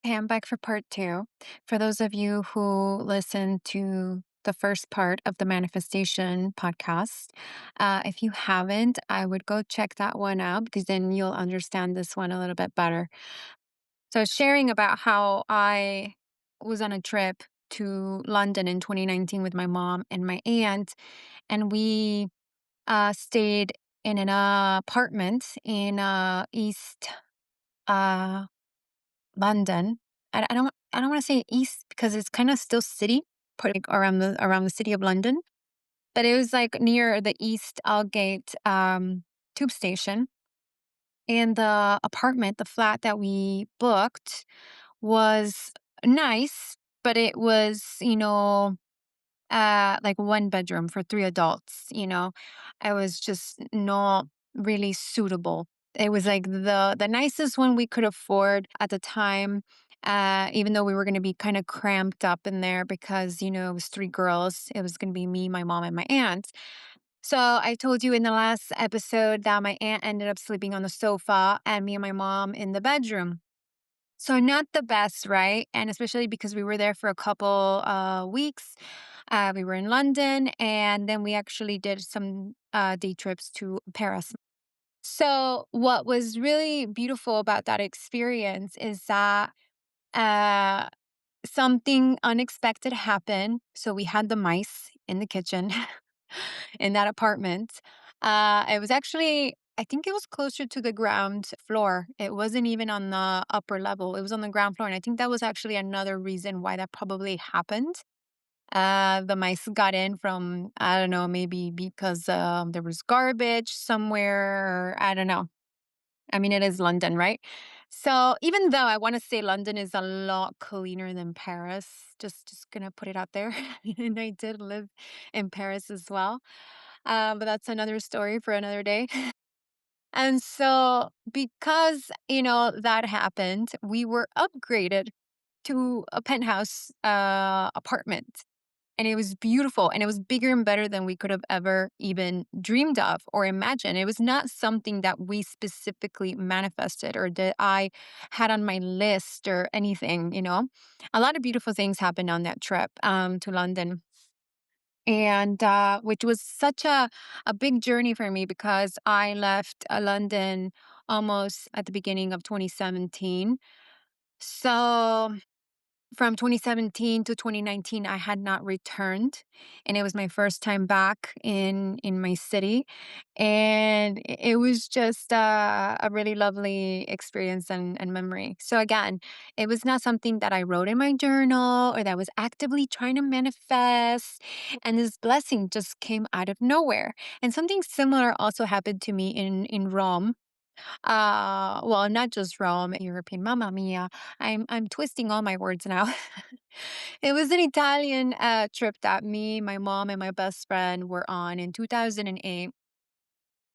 Hey, I'm back for part two. For those of you who listened to the first part of the manifestation podcast, if you haven't, I would go check that one out because then you'll understand this one a little bit better. So, I was sharing about how I was on a trip to London in 2019 with my mom and my aunt, and we stayed in an apartment in East uh, London. I don't wanna say east because it's kinda still city, but, like, around the city of London, but it was, like, near the East Aldgate, tube station, and the flat that we booked was nice, but it was, like, 1 bedroom for 3 adults, you know? I was just not really suitable. It was, like, the nicest one we could afford at the time, even though we were gonna be kinda cramped up in there because, it was 3 girls. It was gonna be me, my mom, and my aunt. So, I told you in the last episode that my aunt ended up sleeping on the sofa and me and my mom in the bedroom. So not the best, right? And especially because we were there for a couple weeks. We were in London, and then we actually did some day trips to Paris. So what was really beautiful about that experience is that uh, something unexpected happened. So we had the mice in the kitchen in that apartment. It was actually, I think it was closer to the ground floor. It wasn't even on the upper level. It was on the ground floor. And I think that was actually another reason why that probably happened. The mice got in from, I don't know, maybe because there was garbage somewhere, or I don't know. I mean, it is London, right? So even though I want to say London is a lot cleaner than Paris, just gonna put it out there. And I did live in Paris as well. But that's another story for another day. And so because, that happened, we were upgraded to a penthouse apartment. And it was beautiful, and it was bigger and better than we could have ever even dreamed of or imagined. It was not something that we specifically manifested or that I had on my list or anything. A lot of beautiful things happened on that trip to London. And which was such a big journey for me because I left London almost at the beginning of 2017. So from 2017 to 2019, I had not returned, and it was my first time back in my city, and it was just a really lovely experience and memory. So again, it was not something that I wrote in my journal or that I was actively trying to manifest, and this blessing just came out of nowhere. And something similar also happened to me in Rome. Well, not just Rome, European, Mamma Mia. I'm twisting all my words now. It was an Italian trip that me, my mom, and my best friend were on in 2008.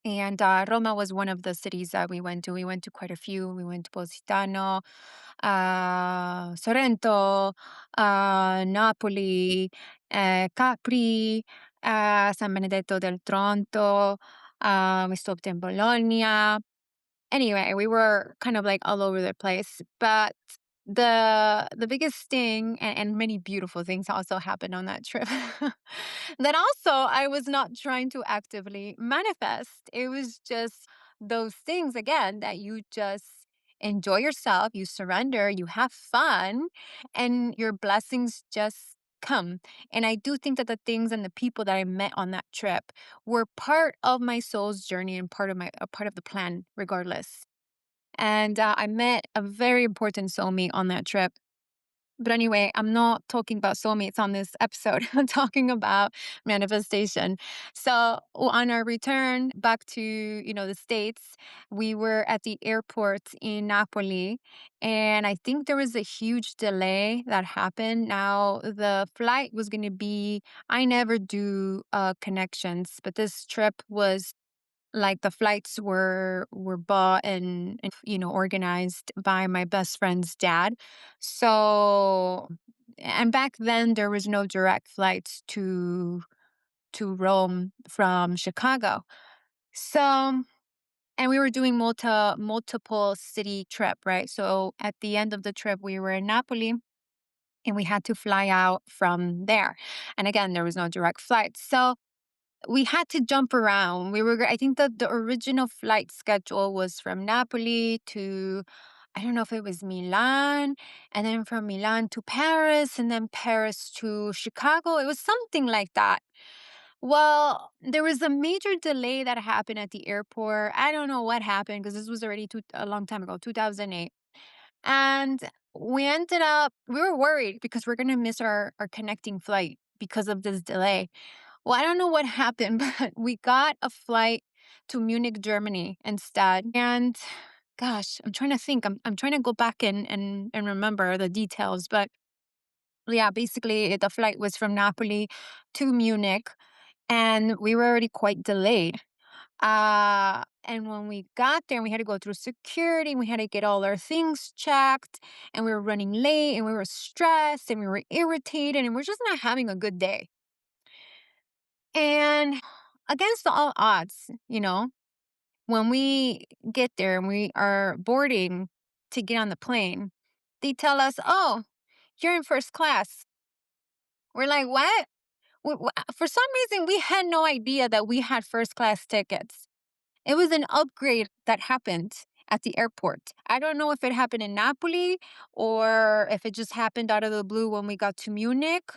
And Roma was one of the cities that we went to. We went to quite a few. We went to Positano, Sorrento, Napoli, Capri, San Benedetto del Tronto. We stopped in Bologna. Anyway, we were kind of like all over the place, but the biggest thing and many beautiful things also happened on that trip. That also I was not trying to actively manifest. It was just those things again that you just enjoy yourself, you surrender, you have fun, and your blessings just come. And I do think that the things and the people that I met on that trip were part of my soul's journey and part of the plan regardless. And I met a very important soulmate on that trip. But anyway, I'm not talking about soulmates on this episode. I'm talking about manifestation. So on our return back to, the States, we were at the airport in Napoli. And I think there was a huge delay that happened. Now, the flight was going to be, I never do connections, but this trip was like the flights were bought and organized by my best friend's dad. So and back then there was no direct flights to Rome from Chicago. So And we were doing multiple city trip, right? So at the end of the trip, we were in Napoli and we had to fly out from there. And again, there was no direct flight. So we had to jump around. I think that the original flight schedule was from Napoli to, I don't know if it was Milan, and then from Milan to Paris, and then Paris to Chicago. It was something like that. Well, there was a major delay that happened at the airport. I don't know what happened because this was already a long time ago, 2008. And we were worried because we're going to miss our connecting flight because of this delay. Well, I don't know what happened, but we got a flight to Munich, Germany instead. And gosh, I'm trying to think. I'm trying to go back and remember the details. But yeah, basically the flight was from Napoli to Munich and we were already quite delayed. And when we got there, we had to go through security, we had to get all our things checked, and we were running late, and we were stressed, and we were irritated, and we're just not having a good day. And against all odds, when we get there and we are boarding to get on the plane, they tell us, "Oh, you're in first class." We're like, "What?" For some reason, we had no idea that we had first class tickets. It was an upgrade that happened at the airport. I don't know if it happened in Napoli or if it just happened out of the blue when we got to Munich.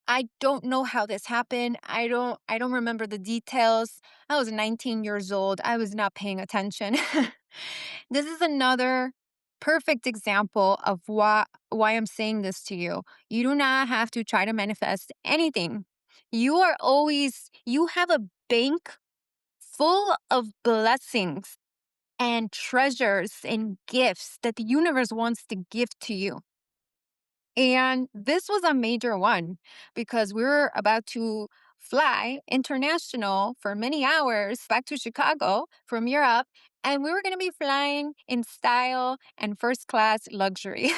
I don't know how this happened. I don't remember the details. I was 19 years old. I was not paying attention. This is another perfect example of why I'm saying this to you. You do not have to try to manifest anything. You have a bank full of blessings and treasures and gifts that the universe wants to give to you. And this was a major one because we were about to fly international for many hours back to Chicago from Europe. And we were going to be flying in style and first class luxury.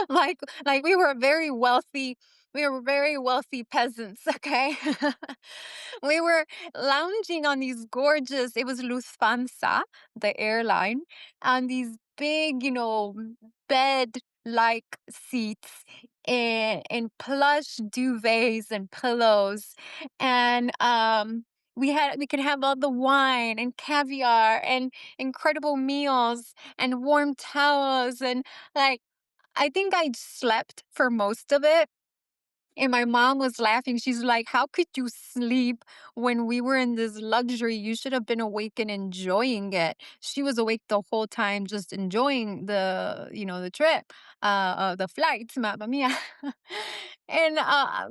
like we were very wealthy. We were very wealthy peasants, okay? We were lounging on these gorgeous, it was Lufthansa, the airline, on these big, bed like seats and plush duvets and pillows. And we could have all the wine and caviar and incredible meals and warm towels and like I think I slept for most of it. And my mom was laughing. She's like, "How could you sleep when we were in this luxury? You should have been awake and enjoying it." She was awake the whole time, just enjoying the trip, the flights, mamma mia. And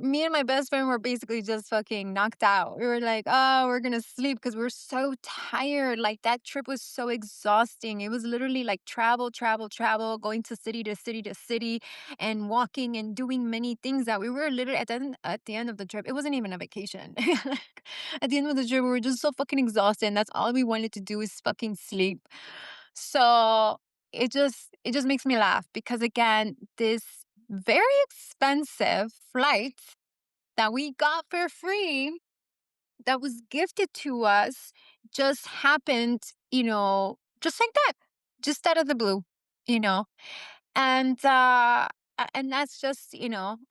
me and my best friend were basically just fucking knocked out. We were like, "Oh, we're gonna sleep because we're so tired." Like that trip was so exhausting. It was literally like travel, travel, travel, going to city to city to city and walking and doing many things that we were literally at the end of the trip. It wasn't even a vacation. Like, at the end of the trip, we were just so fucking exhausted, and that's all we wanted to do is fucking sleep. So it just makes me laugh because again, this very expensive flight that we got for free that was gifted to us just happened, just like that, just out of the blue, you know. And that's just,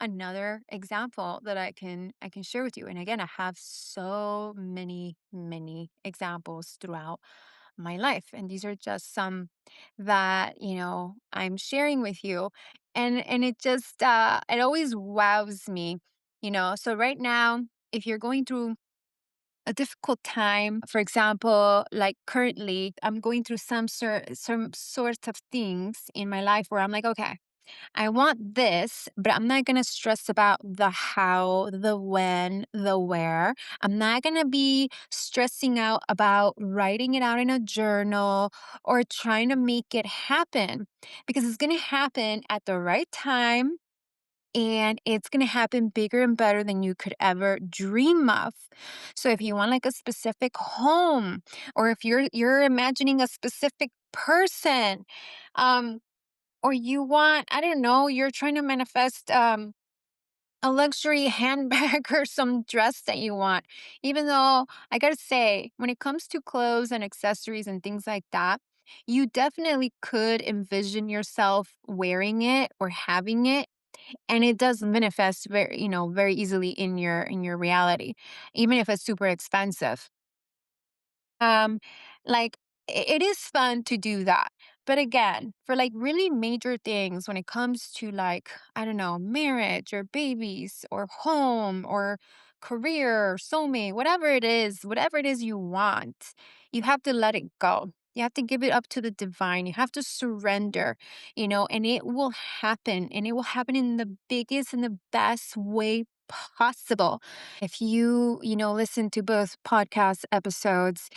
another example that I can share with you. And again, I have so many, many examples throughout my life. And these are just some that, I'm sharing with you. And it always wows me, So right now, if you're going through a difficult time. For example, like currently, I'm going through some sort of things in my life where I'm like, okay, I want this, but I'm not gonna stress about the how, the when, the where. I'm not gonna be stressing out about writing it out in a journal or trying to make it happen because it's gonna happen at the right time and it's going to happen bigger and better than you could ever dream of. So if you want like a specific home or if you're imagining a specific person um or you want, I don't know, you're trying to manifest a luxury handbag or some dress that you want. Even though I gotta say, when it comes to clothes and accessories and things like that, you definitely could envision yourself wearing it or having it, and it does manifest very, very easily in your reality, even if it's super expensive. Um, like it is fun to do that. But again, for like really major things when it comes to like, I don't know, marriage or babies or home or career or soulmate, whatever it is you want, you have to let it go. You have to give it up to the divine. You have to surrender, and it will happen. And it will happen in the biggest and the best way possible. If you listen to both podcast episodes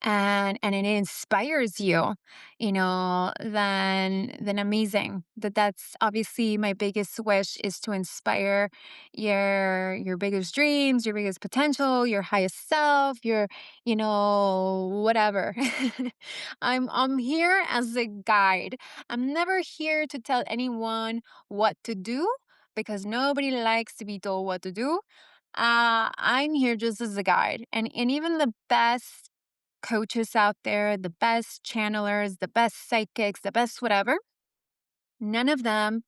and it inspires you, then amazing. That's obviously my biggest wish, is to inspire your biggest dreams, your biggest potential, your highest self, your, whatever. I'm here as a guide. I'm never here to tell anyone what to do, because nobody likes to be told what to do. I'm here just as a guide. And even the best coaches out there, the best channelers, the best psychics, the best whatever, none of them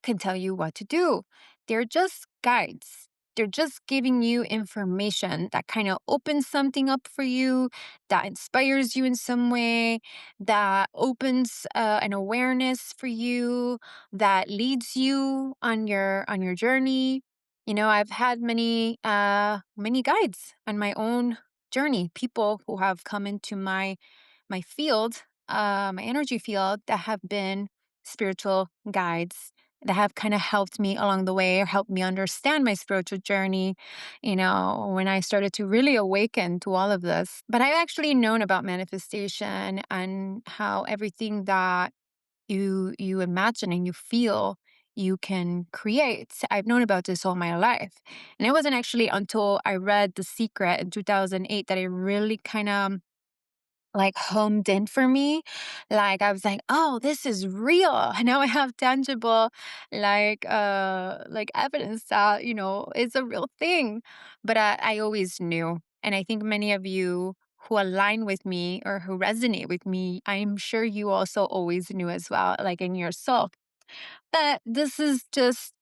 can tell you what to do. They're just guides. They're just giving you information that kind of opens something up for you, that inspires you in some way, that opens an awareness for you, that leads you on your journey. I've had many guides on my own journey. People who have come into my field, my energy field, that have been spiritual guides that have kind of helped me along the way, or helped me understand my spiritual journey, when I started to really awaken to all of this. But I've actually known about manifestation and how everything that you imagine and you feel, you can create. I've known about this all my life. And it wasn't actually until I read The Secret in 2008 that it really kind of like homed in for me. Like I was like, "Oh, this is real." Now I have tangible like evidence that, it's a real thing. But I always knew. And I think many of you who align with me or who resonate with me, I'm sure you also always knew as well, like in your soul. But this is just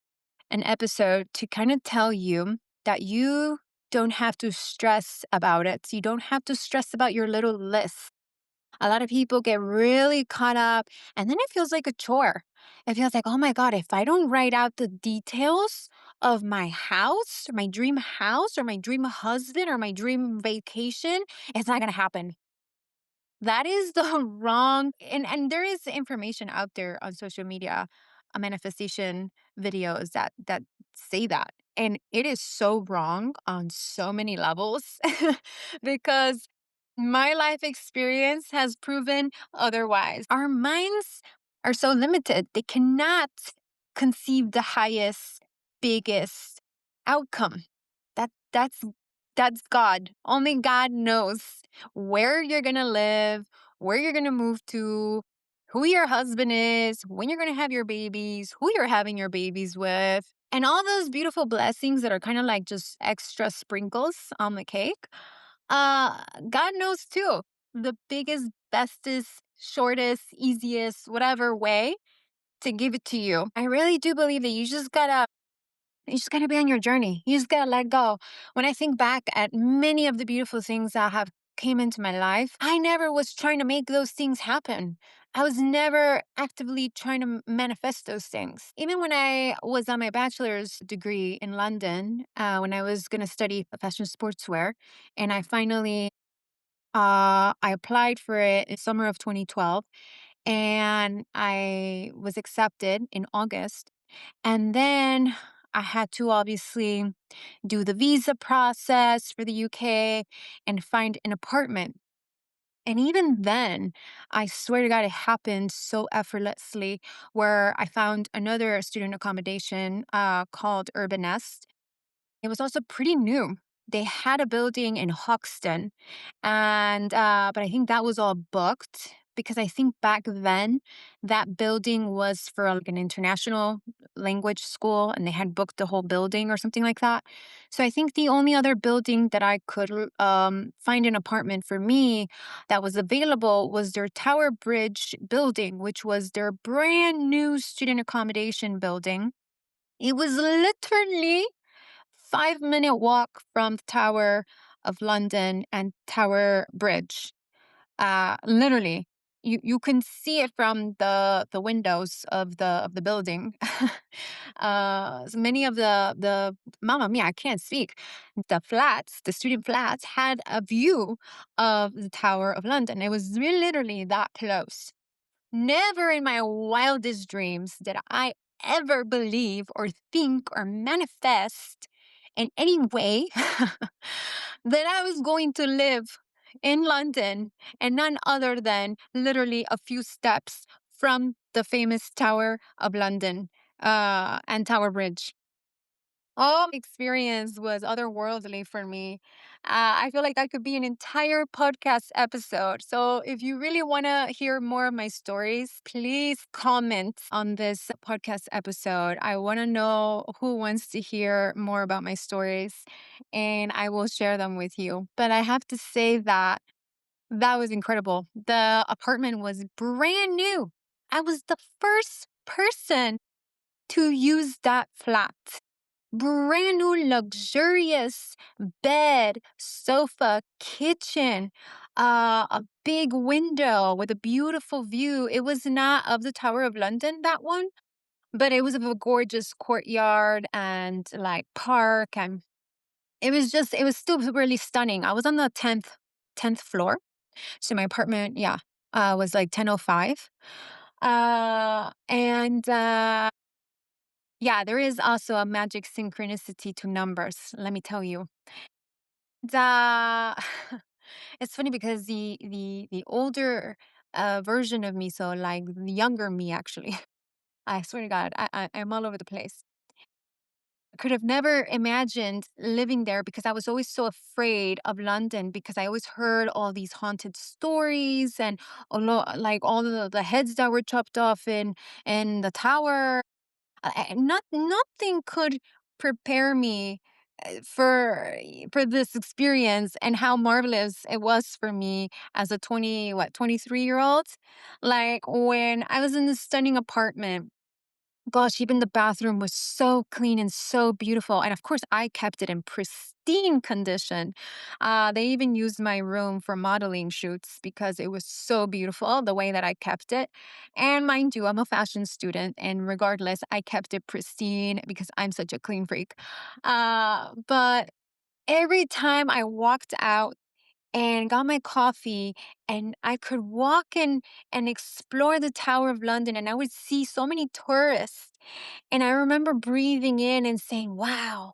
an episode to kind of tell you that you don't have to stress about it. You don't have to stress about your little list. A lot of people get really caught up, and then it feels like a chore. It feels like, oh my God, if I don't write out the details of my house, or my dream house, or my dream husband, or my dream vacation, it's not going to happen. That is the wrong, and there is information out there on social media, manifestation videos that say that. And it is so wrong on so many levels because my life experience has proven otherwise. Our minds are so limited. They cannot conceive the highest, biggest outcome. That's God. Only God knows where you're going to live, where you're going to move to, who your husband is, when you're going to have your babies, who you're having your babies with, and all those beautiful blessings that are kind of like just extra sprinkles on the cake. Uh, God knows too. The biggest, bestest, shortest, easiest, whatever way to give it to you. I really do believe that you just gotta be on your journey. You just gotta let go. When I think back at many of the beautiful things that have came into my life, I never was trying to make those things happen. I was never actively trying to manifest those things. Even when I was on my bachelor's degree in London, when I was going to study fashion sportswear, and I applied for it in summer of 2012, and I was accepted in August. And then I had to obviously do the visa process for the UK and find an apartment. And even then, I swear to God, it happened so effortlessly, where I found another student accommodation called Urban Nest. It was also pretty new. They had a building in Hoxton, and but I think that was all booked, because I think back then that building was for like an international language school and they had booked the whole building or something like that. So I think the only other building that I could find an apartment for me that was available was their Tower Bridge building, which was their brand new student accommodation building. It was literally 5-minute walk from the Tower of London and Tower Bridge. Literally, you can see it from the windows of the building. So many of the Mamma Mia, I can't speak. The flats, the student flats, had a view of the Tower of London. It was literally that close. Never in my wildest dreams did I ever believe or think or manifest in any way that I was going to live in London and none other than literally a few steps from the famous Tower of London and Tower Bridge. Oh, experience was otherworldly for me. I feel like that could be an entire podcast episode. So, if you really want to hear more of my stories, please comment on this podcast episode. I want to know who wants to hear more about my stories, and I will share them with you. But I have to say that that was incredible. The apartment was brand new. I was the first person to use that flat. Brand new luxurious bed, sofa, kitchen, a big window with a beautiful view. It was not of the Tower of London, that one, but it was of a gorgeous courtyard and like park. And it was still really stunning. I was on the 10th floor. So my apartment, yeah, was like 1005. And Yeah, there is also a magic synchronicity to numbers, let me tell you. The it's funny because the older version of me, so like the younger me actually, I swear to God, I'm all over the place. I could have never imagined living there because I was always so afraid of London because I always heard all these haunted stories and like all the heads that were chopped off in the tower. Nothing could prepare me for this experience and how marvelous it was for me as a 23-year-old. Like when I was in this stunning apartment, gosh, even the bathroom was so clean and so beautiful. And of course, I kept it in pristine condition. They even used my room for modeling shoots because it was so beautiful the way that I kept it. And mind you, I'm a fashion student, and regardless, I kept it pristine because I'm such a clean freak. But every time I walked out, and got my coffee and I could walk and explore the Tower of London and I would see so many tourists. And I remember breathing in and saying, wow,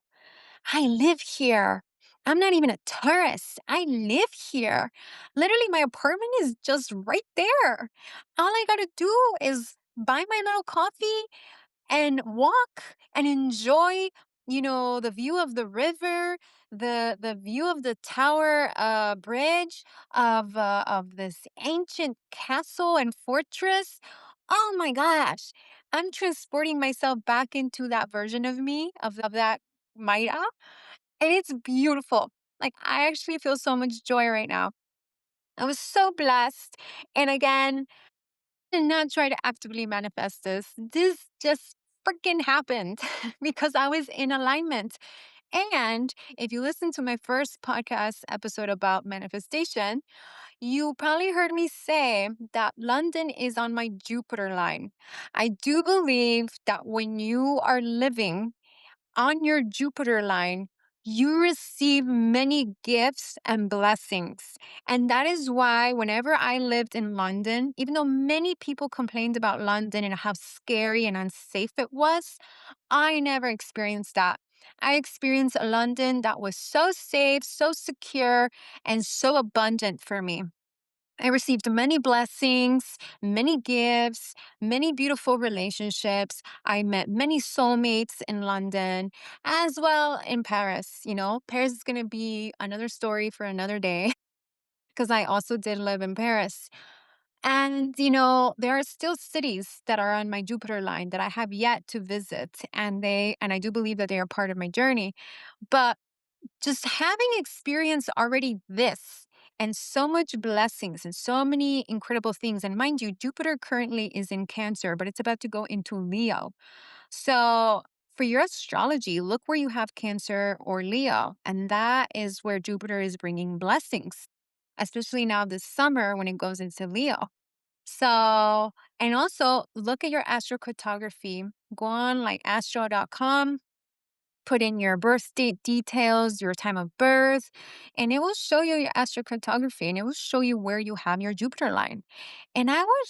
I live here. I'm not even a tourist. I live here. Literally, my apartment is just right there. All I got to do is buy my little coffee and walk and enjoy, the view of the river, the view of the tower bridge of this ancient castle and fortress. Oh my gosh, I'm transporting myself back into that version of me, of that Mayra, and it's beautiful. Like, I actually feel so much joy right now. I was so blessed, and again, did not try to actively manifest this. This just freaking happened because I was in alignment. And if you listen to my first podcast episode about manifestation, you probably heard me say that London is on my Jupiter line. I do believe that when you are living on your Jupiter line, you receive many gifts and blessings. And that is why, whenever I lived in London, even though many people complained about London and how scary and unsafe it was, I never experienced that. I experienced a London that was so safe, so secure, and so abundant for me. I received many blessings, many gifts, many beautiful relationships. I met many soulmates in London as well in Paris. Paris is going to be another story for another day because I also did live in Paris. And, there are still cities that are on my Jupiter line that I have yet to visit. And I do believe that they are part of my journey. But just having experienced already this and so much blessings and so many incredible things. And mind you, Jupiter currently is in Cancer, but it's about to go into Leo. So for your astrology, look where you have Cancer or Leo, and that is where Jupiter is bringing blessings, especially now this summer when it goes into Leo. So, and also look at your astrocartography. Go on like astro.com, put in your birth date details, your time of birth, and it will show you your astrocartography and it will show you where you have your Jupiter line. And I would,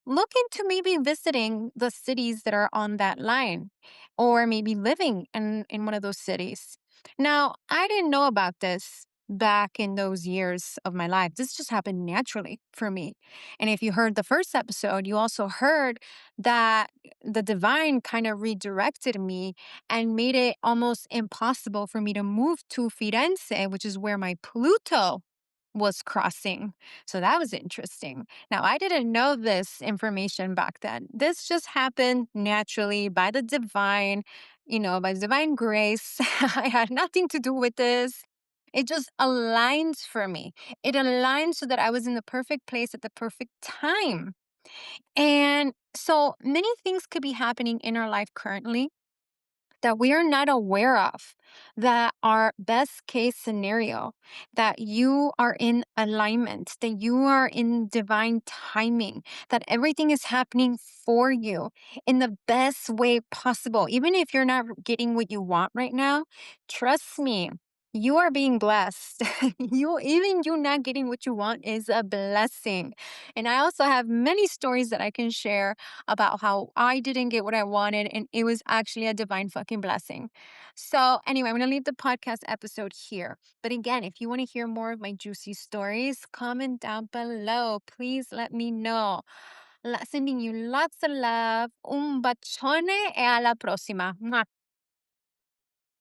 look into maybe visiting the cities that are on that line or maybe living in one of those cities. Now, I didn't know about this back in those years of my life. This just happened naturally for me. And if you heard the first episode, you also heard that the divine kind of redirected me and made it almost impossible for me to move to Firenze, which is where my Pluto was crossing. So that was interesting. Now, I didn't know this information back then. This just happened naturally by the divine, by divine grace. I had nothing to do with this. It just aligns for me. It aligns so that I was in the perfect place at the perfect time. And so many things could be happening in our life currently that we are not aware of, that are best case scenario, that you are in alignment, that you are in divine timing, that everything is happening for you in the best way possible. Even if you're not getting what you want right now, trust me, you are being blessed. You not getting what you want is a blessing. And I also have many stories that I can share about how I didn't get what I wanted, and it was actually a divine fucking blessing. So, anyway, I'm going to leave the podcast episode here. But again, if you want to hear more of my juicy stories, comment down below. Please let me know. Sending you lots of love. Un bacione e alla prossima. Mwah.